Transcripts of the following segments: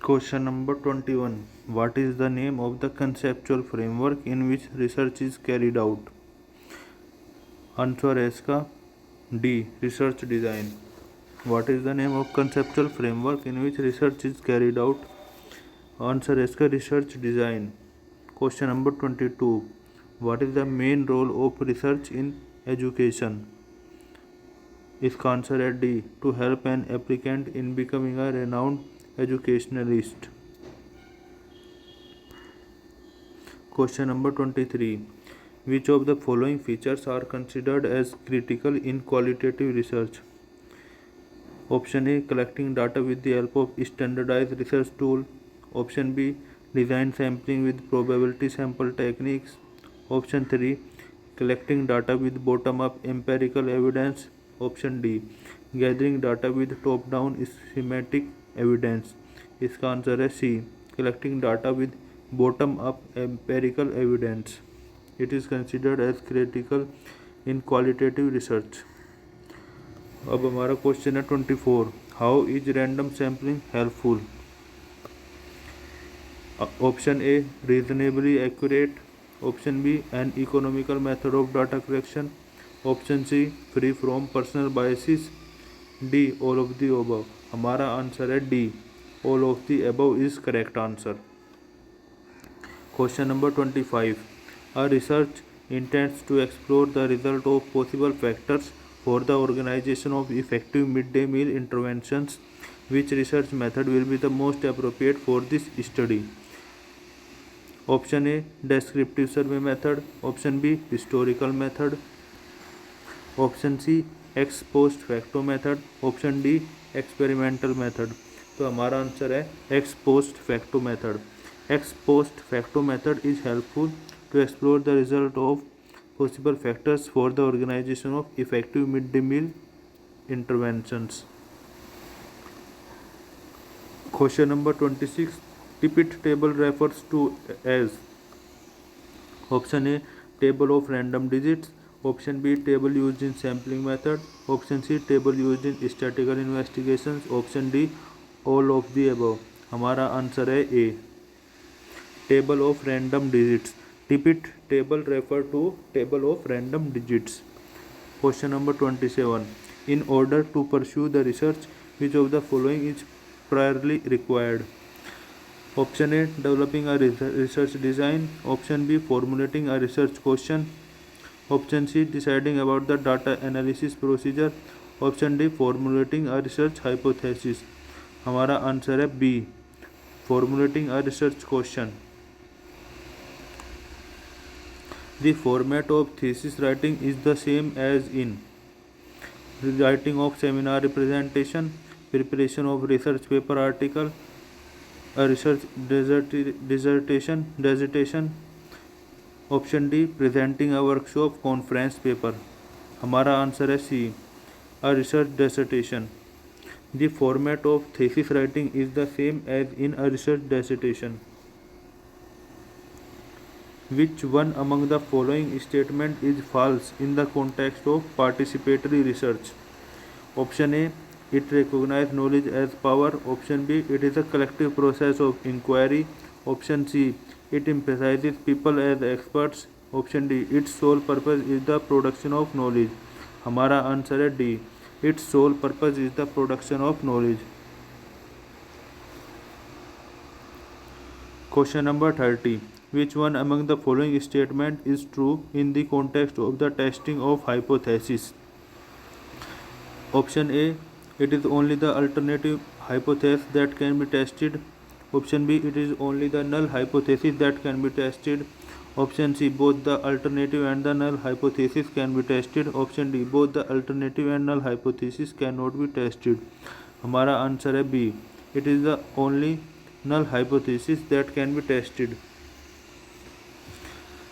Question number 21. What is the name of the conceptual framework in which research is carried out? Answer है इसका D. Research design. What is the name of conceptual framework in which research is carried out? Answer है इसका research design. Question number 22. What is the main role of research in education? इसका answer है D. To help an applicant in becoming a renowned educationalist. Question number 23. Which of the following features are considered as critical in qualitative research? Option A. Collecting data with the help of standardized research tool. Option B. Design sampling with probability sample techniques. Option 3. Collecting data with bottom-up empirical evidence. Option D. Gathering data with top-down schematic evidence. इसका answer है C. Collecting data with bottom-up empirical evidence. It is considered as critical in qualitative research. अब हमारा question है 24. How is random sampling helpful? Option A reasonably accurate. Option B an economical method of data collection. Option C free from personal biases. D all of the above. हमारा answer है D all of the above is correct answer. Question number 25. A research intends to explore the result of possible factors for the organization of effective midday meal interventions. Which research method will be the most appropriate for this study? Option A descriptive survey method. Option B historical method. Option C ex post facto method. Option D experimental method. तो हमारा answer है ex post facto method. Ex post facto method is helpful to explore the result of possible factors for the organization of effective midday meal interventions. Question number 26. Tippett table refers to as. Option A table of random digits. Option B table used in sampling method. Option C table used in statistical investigations. Option D all of the above. हमारा answer है A table of random digits. Tippett table refer to table of random digits. Question number 27. In order to pursue the research, which of the following is priorly required? Option A developing a research design. Option B formulating a research question. Option C deciding about the data analysis procedure. Option D formulating a research hypothesis. हमारा answer है B formulating a research question. The format of thesis writing is the same as in writing of seminar representation, preparation of research paper article, a research dissertation. Option D presenting a workshop conference paper. हमारा answer है C a research dissertation. The format of thesis writing is the same as in a research dissertation. Which one among the following statement is false in the context of participatory research? Option A it recognizes knowledge as power. Option B it is a collective process of inquiry. Option C it emphasizes people as experts. Option D its sole purpose is the production of knowledge. हमारा answer है D its sole purpose is the production of knowledge. Question number 30. Which one among the following statement is true in the context of the testing of hypothesis? Option A it is only the alternative hypothesis that can be tested. Option B it is only the null hypothesis that can be tested. Option C both the alternative and the null hypothesis can be tested. Option D both the alternative and null hypothesis cannot be tested. हमारा answer है B it is the only null hypothesis that can be tested.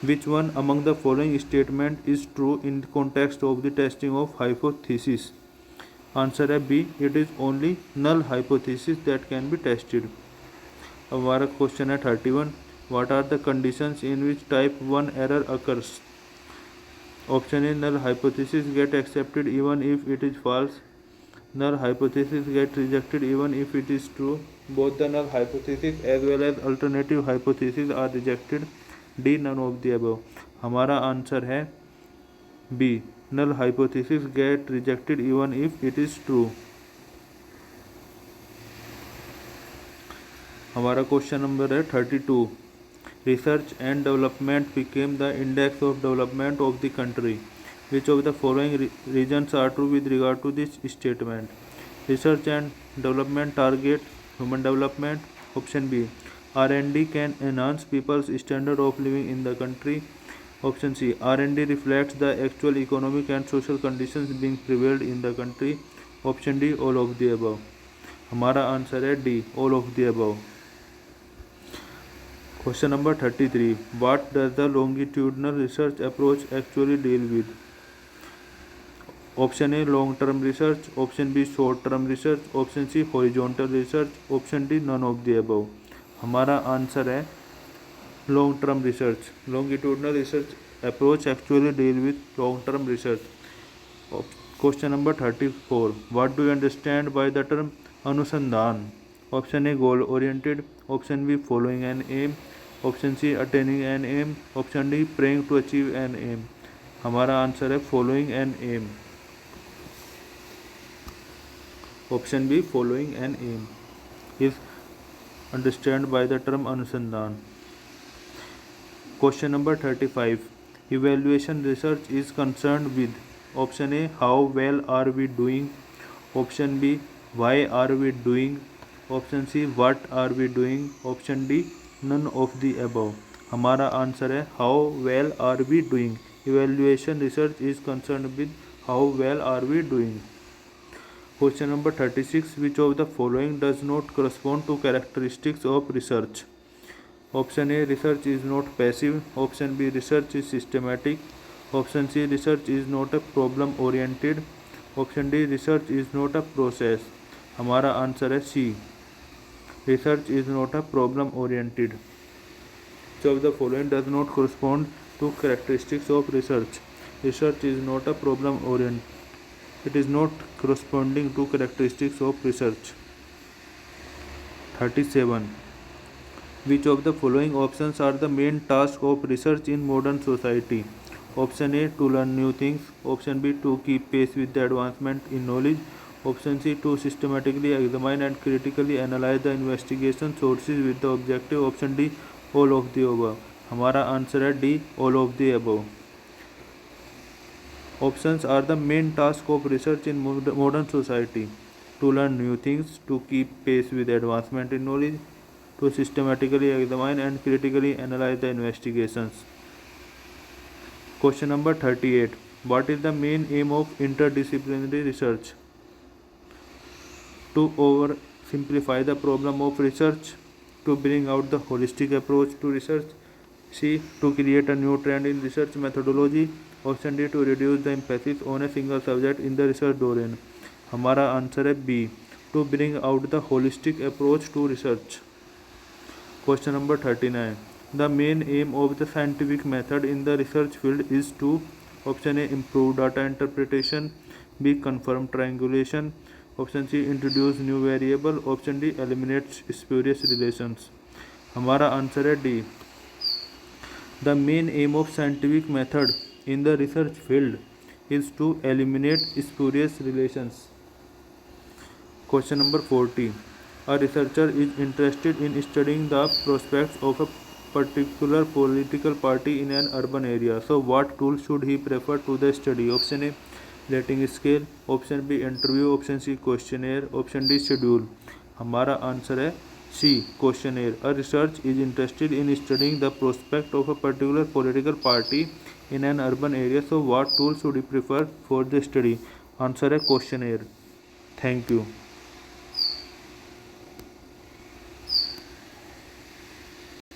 Which one among the following statement is true in the context of the testing of hypothesis? Answer है B it is only null hypothesis that can be tested. अब हमारा question है 31. What are the conditions in which type 1 error occurs? Option A null hypothesis get accepted even if it is false. null hypothesis get rejected even if it is true. Both the null hypothesis as well as alternative hypothesis are rejected. D. None of the above. हमारा answer है B. Null hypothesis get rejected even if it is true. हमारा question number है 32. Research and development became the index of development of the country. Which of the following reasons are true with regard to this statement? Research and development target human development. Option B. R&D can enhance people's standard of living in the country. Option C. R&D reflects the actual economic and social conditions being prevailed in the country. Option D. All of the above. हमारा answer है D. All of the above. Question number 33. What does the longitudinal research approach actually deal with? Option A. Long-term research. Option B. Short-term research. Option C. Horizontal research. Option D. None of the above. हमारा answer है long-term research. Longitudinal research approach actually deal with long-term research. Question number 34. What do you understand by the term अनुसंधान? Option A. Goal-oriented. Option B. Following an aim. Option C. Attaining an aim. Option D. Praying to achieve an aim. हमारा answer है following an aim. Option B. Following an aim is understood by the term अनुसंधान. Question number 35. Evaluation research is concerned with. Option A. How well are we doing? Option B. Why are we doing? Option C. What are we doing? Option D. None of the above. हमारा answer है how well are we doing. Evaluation research is concerned with how well are we doing. Question number 36. Which of the following does not correspond to characteristics of research? Option A. Research is not passive. Option B. Research is systematic. Option C. Research is not a problem oriented. Option D. Research is not a process. हमारा answer है C. Research is not a problem oriented. Which of the following does not correspond to characteristics of research? Research is not a problem oriented. It is not corresponding to characteristics of research. 37. Which of the following options are the main task of research in modern society? Option A. To learn new things. Option B. To keep pace with the advancement in knowledge. Option C. To systematically examine and critically analyze the investigation sources with the objective. Option D. All of the above. हमारा answer है D. All of the above. Options are the main task of research in modern society. To learn new things, to keep pace with advancement in knowledge, to systematically examine and critically analyze the investigations. Question number 38. What is the main aim of interdisciplinary research? To oversimplify the problem of research, to bring out the holistic approach to research. C. To create a new trend in research methodology. Option D. To reduce the emphasis on a single subject in the research domain. हमारा answer है B. To bring out the holistic approach to research. Question number 39. The main aim of the scientific method in the research field is to. Option A. Improve data interpretation. B. Confirm triangulation. Option C. Introduce new variable. Option D. Eliminate spurious relations. हमारा answer है D. The main aim of scientific method in the research field is to eliminate spurious relations. Question number 40. A researcher is interested in studying the prospects of a particular political party in an urban area. So what tool should he prefer to the study? Option A. Rating scale. Option B. Interview. Option C. Questionnaire. Option D. Schedule. हमारा answer है C. Questionnaire. A researcher is interested in studying the prospect of a particular political party in an urban area. So what tool should he prefer for the study? Answer है questionnaire. Thank you.